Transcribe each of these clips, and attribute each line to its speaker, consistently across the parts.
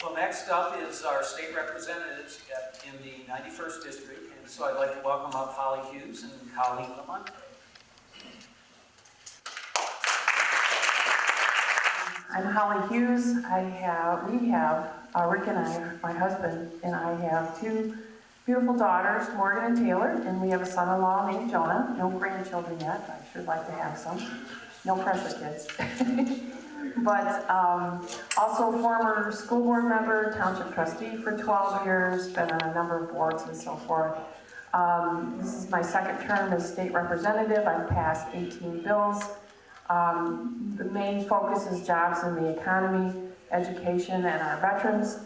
Speaker 1: Well, next up is our state representatives in the 91st District, and so I'd like to welcome up Holly Hughes and Collene Lamonte.
Speaker 2: I'm Holly Hughes. Rick and I, my husband, and I have two beautiful daughters, Morgan and Taylor, and we have a son-in-law named Jonah. No grandchildren yet. I should like to have some. No pressure, kids. But also former school board member, township trustee for 12 years, been on a number of boards and so forth. This is my second term as state representative. I've passed 18 bills. The main focus is jobs in the economy, education, and our veterans.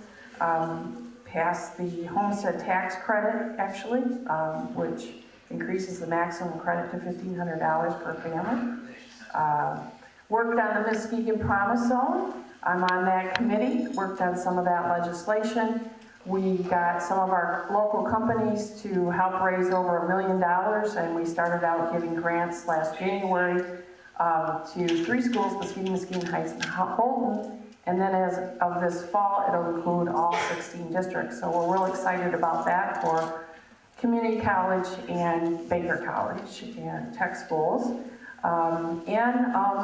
Speaker 2: Passed the homestead tax credit, actually, which increases the maximum credit to $1,500 per family. Worked on the Muskegon Promise Zone. I'm on that committee, worked on some of that legislation. We got some of our local companies to help raise over $1 million, and we started out giving grants last January to 3 schools, Muskegon Heights, and Holton. And then as of this fall, it'll include all 16 districts. So we're real excited about that for community college and Baker College and tech schools.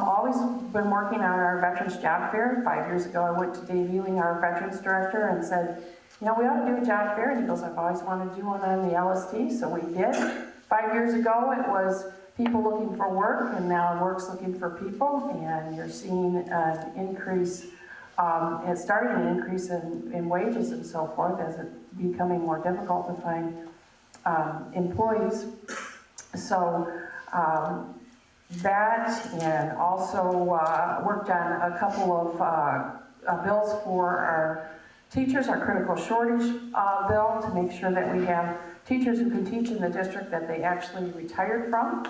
Speaker 2: Always been working on our Veterans Job Fair. 5 years ago, I went to Dave Ewing, our Veterans Director, and said, you know, we ought to do a job fair. And he goes, I've always wanted to do one on the LST, so we did. 5 years ago, it was people looking for work, and now work's looking for people, and you're seeing an increase, it's starting an increase in wages and so forth as it's becoming more difficult to find employees. So that, and also worked on a couple of bills for our teachers, our critical shortage bill, to make sure that we have teachers who can teach in the district that they actually retired from,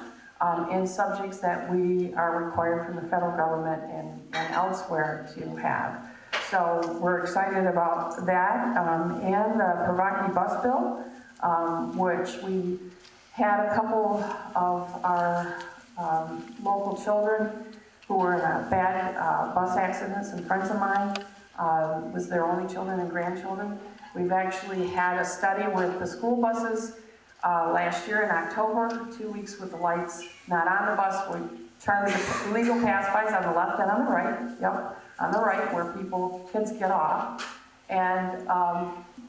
Speaker 2: in subjects that we are required from the federal government and elsewhere to have. So we're excited about that, and the Pravaki bus bill, which we had a couple of our local children who were in a bad bus accidents, and friends of mine was their only children and grandchildren. We've actually had a study with the school buses last year in October, 2 weeks with the lights not on the bus. We turned the legal pass-bys on the left and on the right, on the right where kids get off, and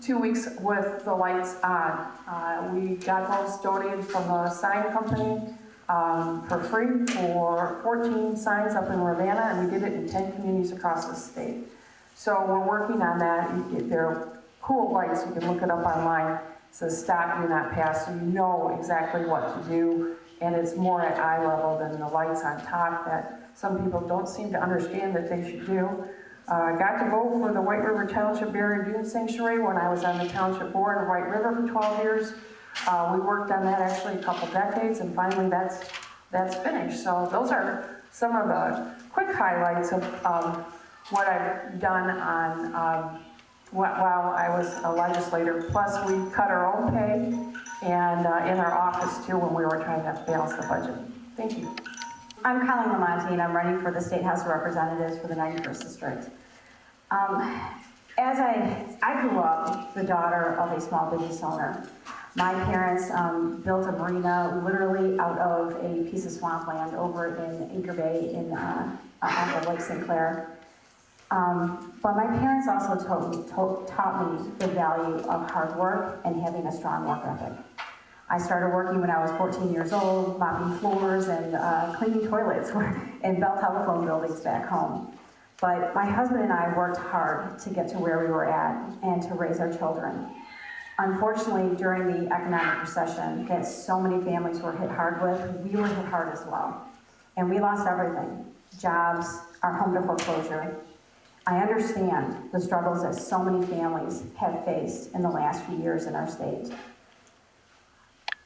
Speaker 2: 2 weeks with the lights on. We got those donated from a sign company for free for 14 signs up in Ravenna, and we did it in 10 communities across the state. So we're working on that. They're cool lights. You can look it up online. It says stop, do not pass, so you know exactly what to do. And it's more at eye level than the lights on top that some people don't seem to understand that they should do. I got to vote for the White River Township Barrier Dune Sanctuary when I was on the township board of White River for 12 years. We worked on that actually a couple decades, and finally that's finished. So those are some of the quick highlights of what I've done on while I was a legislator. Plus, we cut our own pay and in our office too when we were trying to balance the budget. Thank you.
Speaker 3: I'm Collene Lamonte, and I'm running for the State House of Representatives for the 91st District. As I grew up the daughter of a small business owner. My parents built a marina literally out of a piece of swampland over in Anchor Bay on Lake St. Clair. But my parents also taught me the value of hard work and having a strong work ethic. I started working when I was 14 years old, mopping floors and cleaning toilets in Bell Telephone buildings back home. But my husband and I worked hard to get to where we were at and to raise our children. Unfortunately, during the economic recession that so many families were hit hard with, we were hit hard as well. And we lost everything: jobs, our home to foreclosure. I understand the struggles that so many families have faced in the last few years in our state.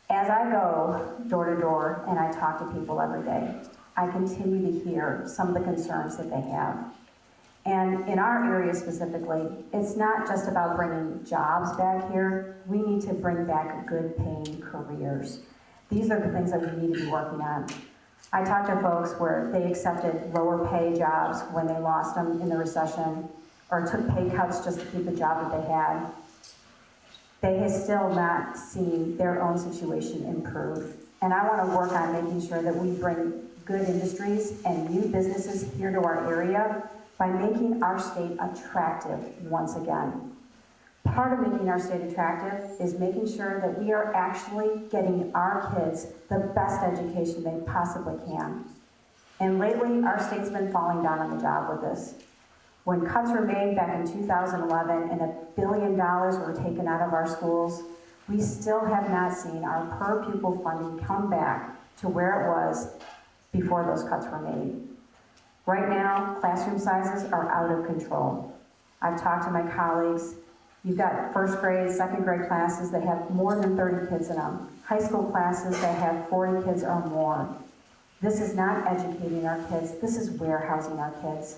Speaker 3: As I go door to door and I talk to people every day, I continue to hear some of the concerns that they have. And in our area specifically, it's not just about bringing jobs back here. We need to bring back good paying careers. These are the things that we need to be working on. I talked to folks where they accepted lower pay jobs when they lost them in the recession, or took pay cuts just to keep the job that they had, they have still not seen their own situation improve. And I want to work on making sure that we bring good industries and new businesses here to our area by making our state attractive once again. Part of making our state attractive is making sure that we are actually getting our kids the best education they possibly can. And lately, our state's been falling down on the job with this. When cuts were made back in 2011 and $1 billion were taken out of our schools, we still have not seen our per pupil funding come back to where it was before those cuts were made. Right now, classroom sizes are out of control. I've talked to my colleagues. You've got first grade, second grade classes that have more than 30 kids in them. High school classes that have 40 kids or more. This is not educating our kids. This is warehousing our kids.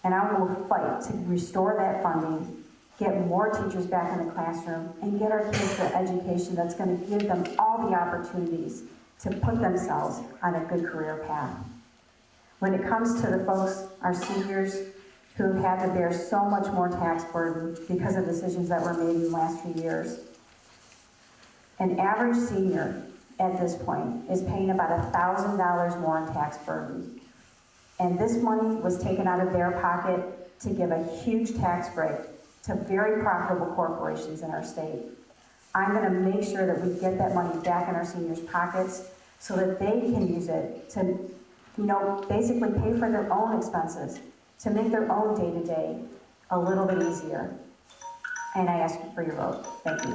Speaker 3: And I will fight to restore that funding, get more teachers back in the classroom, and get our kids the education that's going to give them all the opportunities to put themselves on a good career path. When it comes to the folks, our seniors, who have had to bear so much more tax burden because of decisions that were made in the last few years, an average senior at this point is paying about $1,000 more in tax burden. And this money was taken out of their pocket to give a huge tax break to very profitable corporations in our state. I'm going to make sure that we get that money back in our seniors' pockets so that they can use it to, basically pay for their own expenses, to make their own day-to-day a little bit easier. And I ask you for your vote. Thank you.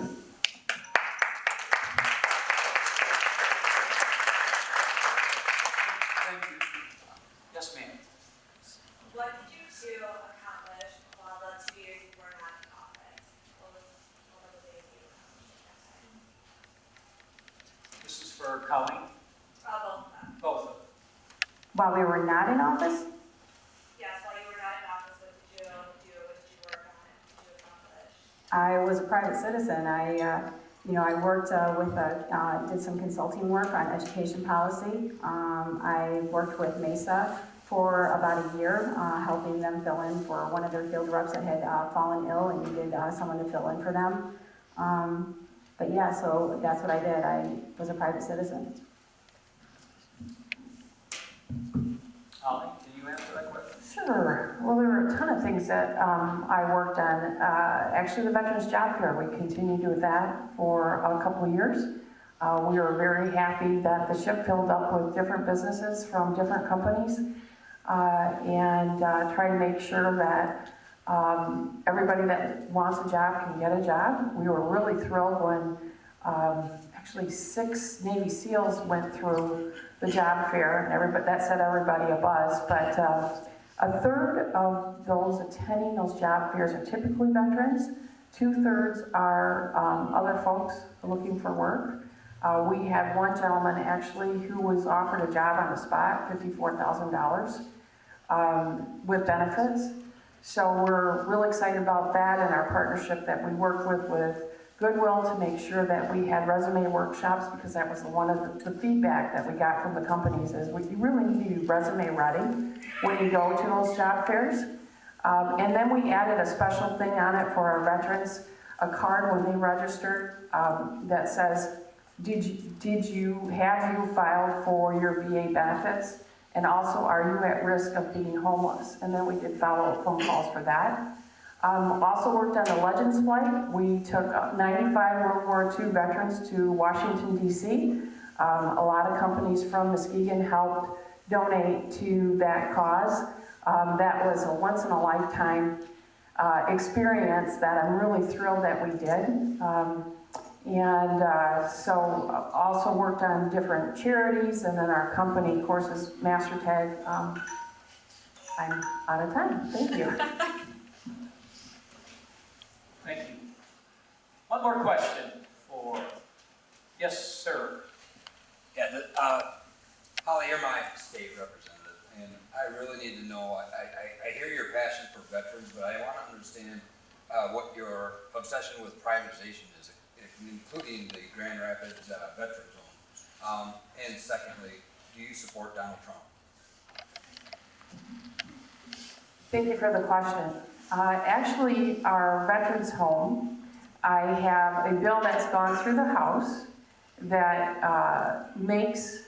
Speaker 1: Thank you. Yes, ma'am.
Speaker 4: What did you two accomplish while the 2 years you were not in office? What were the things you accomplished?
Speaker 1: This is for Collene.
Speaker 4: Both of them.
Speaker 1: Both of them.
Speaker 3: While we were not in office,
Speaker 4: Yes, while you were not in office, what did you do? What did you work on? What did you accomplish?
Speaker 3: I was a private citizen. I worked did some consulting work on education policy. I worked with Mesa for about a year, helping them fill in for one of their field reps that had fallen ill and needed someone to fill in for them. But yeah, so that's what I did. I was a private citizen.
Speaker 1: Holly, can you answer that question?
Speaker 2: Sure. Well, there were a ton of things that I worked on. Actually, the Veterans Job Fair, we continued with that for a couple of years. We were very happy that the ship filled up with different businesses from different companies and try to make sure that everybody that wants a job can get a job. We were really thrilled when actually 6 Navy SEALs went through the job fair, and everybody, that set everybody abuzz. But a third of those attending those job fairs are typically veterans. 2/3 are other folks looking for work. We had one gentleman actually who was offered a job on the spot, $54,000 with benefits. So we're really excited about that and our partnership that we work with Goodwill to make sure that we had resume workshops, because that was one of the feedback that we got from the companies is you really need to be resume ready when you go to those job fairs. And then we added a special thing on it for our veterans, a card when they registered that says, have you filed for your VA benefits? And also, are you at risk of being homeless? And then we did follow-up phone calls for that. Also worked on the Legends flight. We took 95 World War II veterans to Washington, D.C. A lot of companies from Muskegon helped donate to that cause. That was a once-in-a-lifetime experience that I'm really thrilled that we did. So also worked on different charities, and then our company, Courses Master Tag. I'm out of time. Thank you.
Speaker 1: Thank you. One more question for, yes, sir.
Speaker 5: Yeah, Holly, you're my state representative, and I really need to know, I hear your passion for veterans, but I want to understand what your obsession with privatization is, including the Grand Rapids Veteran Zone. And secondly, do you support Donald Trump?
Speaker 2: Thank you for the question. Actually, our veterans home, I have a bill that's gone through the House that makes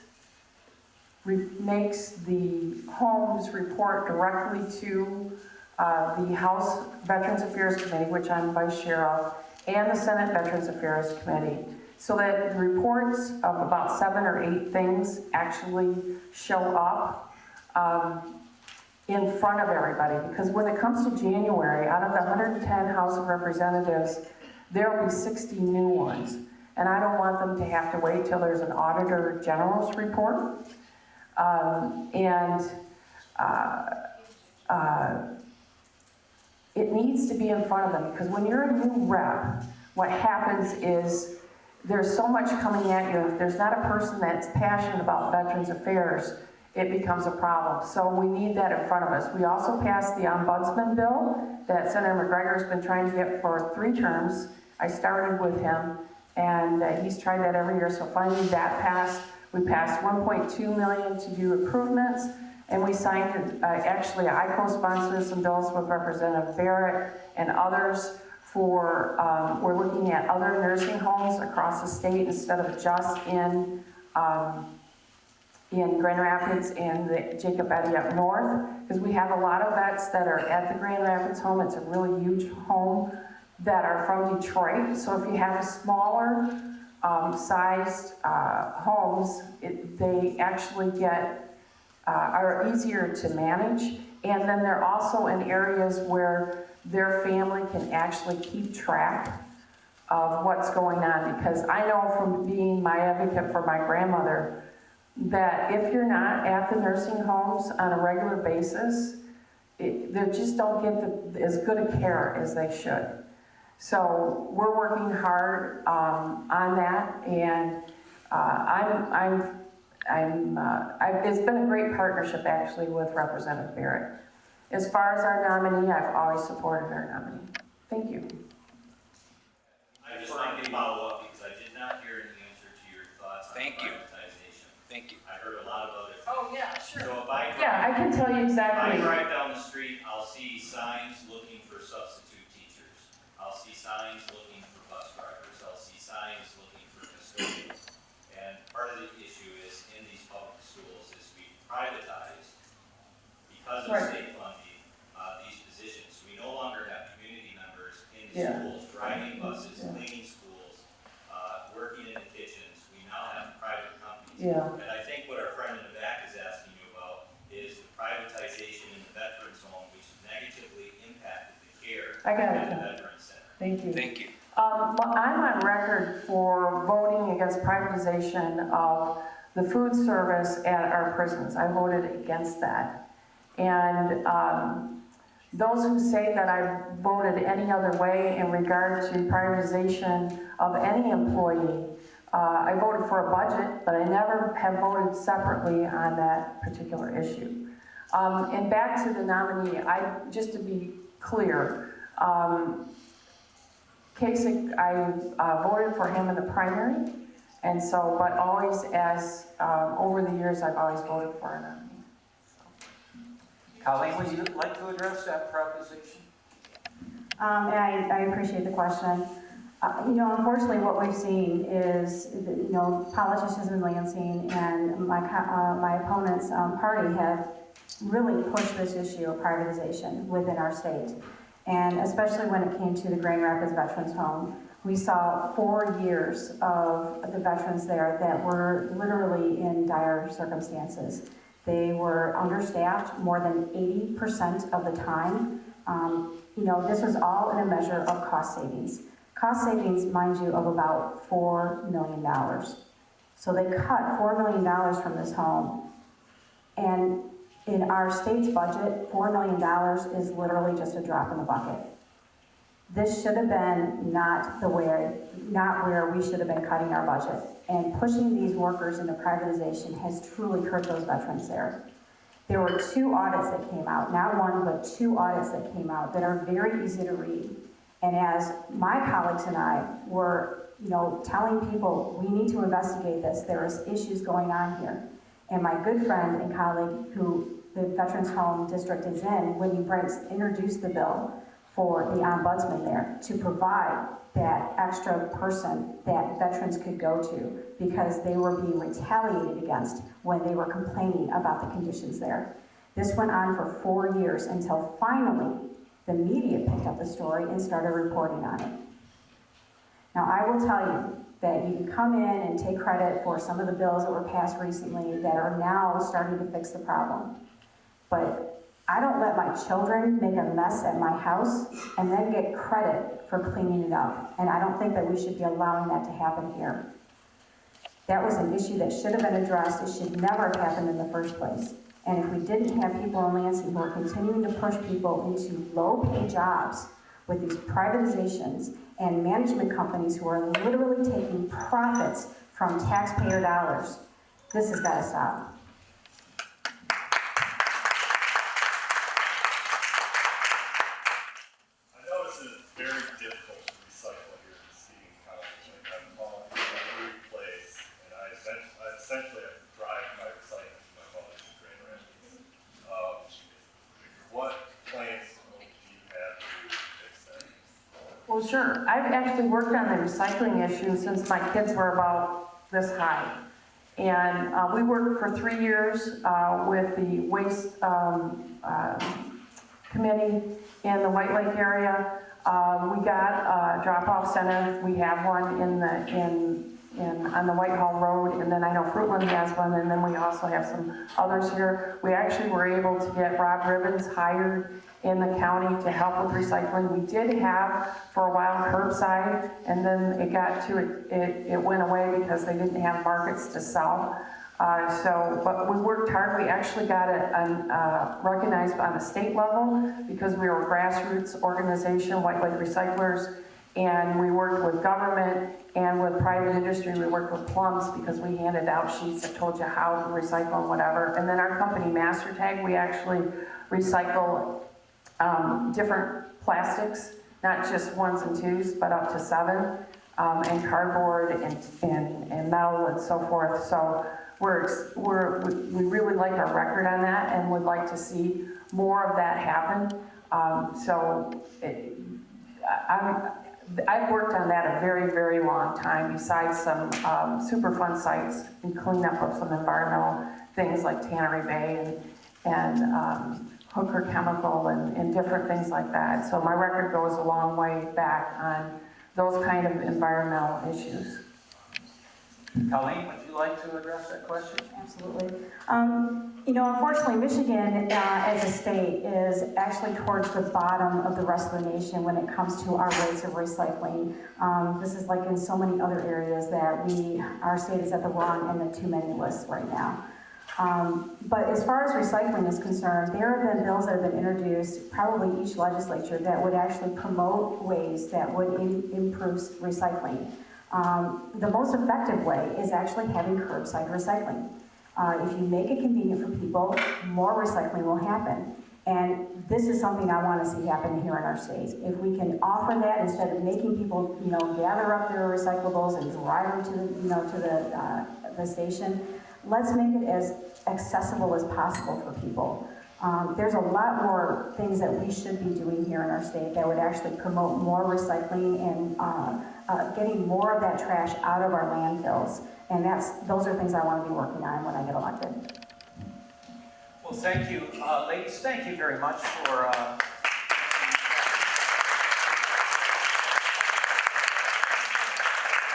Speaker 2: the homes report directly to the House Veterans Affairs Committee, which I'm vice chair of, and the Senate Veterans Affairs Committee, so that the reports of about 7 or 8 things actually show up in front of everybody. Because when it comes to January, out of the 110 House of Representatives, there will be 60 new ones. And I don't want them to have to wait till there's an Auditor General's report. It needs to be in front of them, because when you're a new rep, what happens is there's so much coming at you. If there's not a person that's passionate about Veterans Affairs, it becomes a problem. So we need that in front of us. We also passed the Ombudsman bill that Senator McGregor's been trying to get for 3 terms. I started with him, and he's tried that every year, so finally that passed. We passed $1.2 million to do improvements, and we signed, actually, I co-sponsored some bills with Representative Barrett and others for, we're looking at other nursing homes across the state instead of just in Grand Rapids and the Jacob Eddy up north, because we have a lot of vets that are at the Grand Rapids home. It's a really huge home that are from Detroit. So if you have a smaller sized homes, they actually are easier to manage. And then they're also in areas where their family can actually keep track of what's going on. Because I know from being my advocate for my grandmother, that if you're not at the nursing homes on a regular basis, they just don't get as good a care as they should. So we're working hard on that, and it's been a great partnership actually with Representative Barrett. As far as our nominee, I've always supported our nominee. Thank you.
Speaker 6: I just wanted to follow up because I did not hear an answer to your thoughts on
Speaker 5: Thank you.
Speaker 6: privatization.
Speaker 5: Thank you.
Speaker 6: I heard a lot of other things.
Speaker 2: Oh, yeah, sure.
Speaker 6: So if I
Speaker 2: Yeah, I can tell you
Speaker 6: if I
Speaker 2: exactly.
Speaker 6: drive down the street, I'll see signs looking for substitute teachers. I'll see signs looking for bus drivers. I'll see signs looking for custodians. And part of the issue is in these public schools is we privatize because of
Speaker 2: Right.
Speaker 6: state funding these positions. We no longer have community members in the
Speaker 2: Yeah.
Speaker 6: schools driving buses,
Speaker 2: Yeah.
Speaker 6: cleaning schools, working in the kitchens. We now have private companies.
Speaker 2: Yeah.
Speaker 6: And I think what our friend in the back is asking you about is the privatization in the veterans home, which negatively impacted the care
Speaker 2: I got it.
Speaker 6: at the veterans center.
Speaker 2: Thank you.
Speaker 5: Thank you.
Speaker 2: I'm on record for voting against privatization of the food service at our prisons. I voted against that. And those who say that I voted any other way in regard to privatization of any employee, I voted for a budget, but I never have voted separately on that particular issue. And back to the nominee, just to be clear, Kasich, I voted for him in the primary, and so, but always over the years, I've always voted for a nominee.
Speaker 1: Colleen, would you like to address that proposition?
Speaker 3: And I appreciate the question. Unfortunately, what we've seen is, politicians in Lansing and my opponent's party have really pushed this issue of privatization within our state. And especially when it came to the Grand Rapids Veterans Home, we saw 4 years of the veterans there that were literally in dire circumstances. They were understaffed more than 80% of the time. This was all in a measure of cost savings. Cost savings, mind you, of about $4 million. So they cut $4 million from this home. And in our state's budget, $4 million is literally just a drop in the bucket. This should have been not where we should have been cutting our budget. And pushing these workers into privatization has truly hurt those veterans there. There were 2 audits that came out, not one, but 2 audits that came out that are very easy to read. And as my colleagues and I were, telling people, we need to investigate this, there is issues going on here. And my good friend and colleague, who the Veterans Home District is in, Whitney Briggs, introduced the bill. for the ombudsman there to provide that extra person that veterans could go to because they were being retaliated against when they were complaining about the conditions there. This went on for 4 years until finally the media picked up the story and started reporting on it. Now, I will tell you that you can come in and take credit for some of the bills that were passed recently that are now starting to fix the problem. But I don't let my children make a mess at my house and then get credit for cleaning it up. And I don't think that we should be allowing that to happen here. That was an issue that should have been addressed. It should never have happened in the first place. And if we didn't have people in Lansing who are continuing to push people into low-paid jobs with these privatizations and management companies who are literally taking profits from taxpayer dollars, this has got to stop.
Speaker 7: I notice it's very difficult to recycle here in Muskegon County. Like I'm hauling from every place, and I essentially have to drive my recycling to my mother's in Grand Rapids. What plans do you have to fix that?
Speaker 2: Well, sure. I've actually worked on the recycling issue since my kids were about this high. And we worked for 3 years with the waste committee in the White Lake area. We got a drop-off center. We have one on the Whitehall Road, and then I know Fruitland has one, and then we also have some others here. We actually were able to get Rob Ribbons hired in the county to help with recycling. We did have, for a while, curbside, and then it went away because they didn't have markets to sell. But we worked hard. We actually got it recognized on the state level because we were a grassroots organization, White Lake Recyclers, and we worked with government and with private industry. We worked with Plums because we handed out sheets that told you how to recycle and whatever. And then our company, Master Tag, we actually recycle different plastics, not just ones and twos, but up to 7, and cardboard and metal and so forth. So we really like our record on that and would like to see more of that happen. I've worked on that a very, very long time, besides some Superfund sites and cleanup of some environmental things like Tannery Bay and Hooker Chemical and different things like that. So my record goes a long way back on those kind of environmental issues.
Speaker 1: Collene, would you like to address that question?
Speaker 3: Absolutely. Unfortunately, Michigan as a state is actually towards the bottom of the rest of the nation when it comes to our rates of recycling. This is like in so many other areas that our state is at the wrong end of too many lists right now. But as far as recycling is concerned, there have been bills that have been introduced, probably each legislature, that would actually promote ways that would improve recycling. The most effective way is actually having curbside recycling. If you make it convenient for people, more recycling will happen. And this is something I want to see happen here in our state. If we can offer that instead of making people, gather up their recyclables and drive them to the station, let's make it as accessible as possible for people. There's a lot more things that we should be doing here in our state that would actually promote more recycling and getting more of that trash out of our landfills. And those are things I want to be working on when I get elected.
Speaker 1: Well, thank you. Ladies, thank you very much for